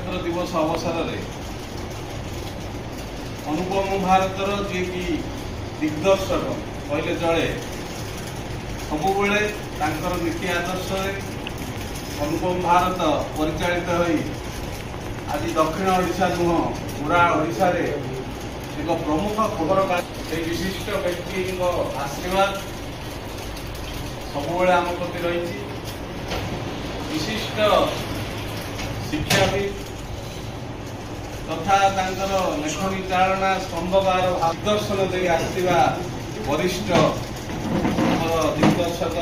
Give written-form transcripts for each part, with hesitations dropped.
गणतंत्र दिवस अवसर में अनुपम भारतर जी की दिग्दर्शक कहले चले सबुबले नीति आदर्श अनुपम भारत परिचालित होई आज दक्षिण ओडिशा नुह पूरा ओडिशा रे एक प्रमुख खबर विशिष्ट व्यक्ति आशीर्वाद सबुबले आम प्रति रही विशिष्ट शिक्षाविद तथा लेखनी चालना स्तंभकार दिग्दर्शन दे आसवा वरिष्ठ दिग्दर्शक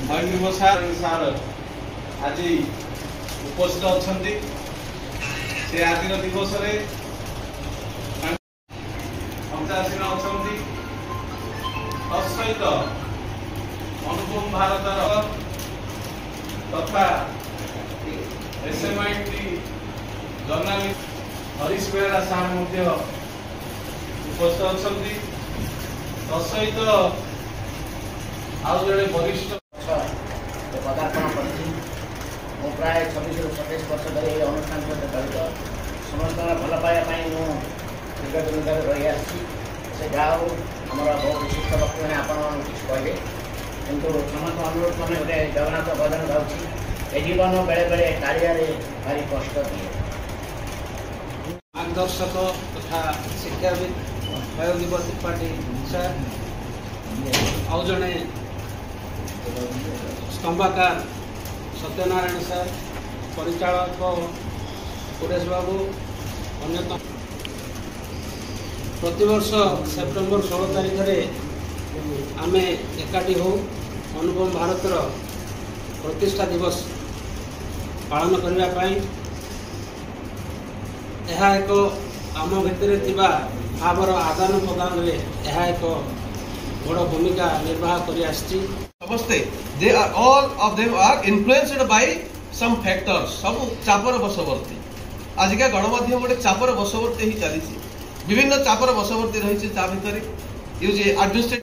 महेंद्र सार आज उपस्थित अच्छा से आज दिवस पंचायत अच्छा तत्सहित अनुपम भारत तथा SMIT जर्नालिस्ट हरीश बेहरा सार उपस्थित अच्छा तत्सहित आउ जड़े वरिष्ठ पदार्पण कर प्राय 26 ରୁ 27 वर्ष धरी अनुष्ठान सहित जड़ित समस्त भल पाइबा दीर्घ दिन धर रही से जहाँ आम बहुत विशिष्ट वक्ता ने आपण किसी कहे किंतु समस्त अनुरोध क्रमे गोटे जगन्नाथ भजन गाँव जीवन बेले बेले कार्य भारी कष्ट दिए मार्गदर्शक तथा शिक्षाविद महेंद्र त्रिपाठी सर आउ जड़े स्तंभकार सत्यनारायण सर परिचालक सुरेश बाबू अन्यतम प्रतिवर्ष सेप्टेम्बर 16 तारिख में आम एकाठी हो अनुपम भारतर प्रतिष्ठा दिवस पालन करने एक आम भितर भावर आदान प्रदान में एक बड़ भूमिका निर्वाह कर समस्ते they are all of them are influenced by some factors सब चापर बशवर्ती आजिका गणमाध्यम गोटे चापर बशवर्ती ही चली विभिन्न चापर बशवर्ती रही भितर यूज एडमिनिस्ट्रेटिव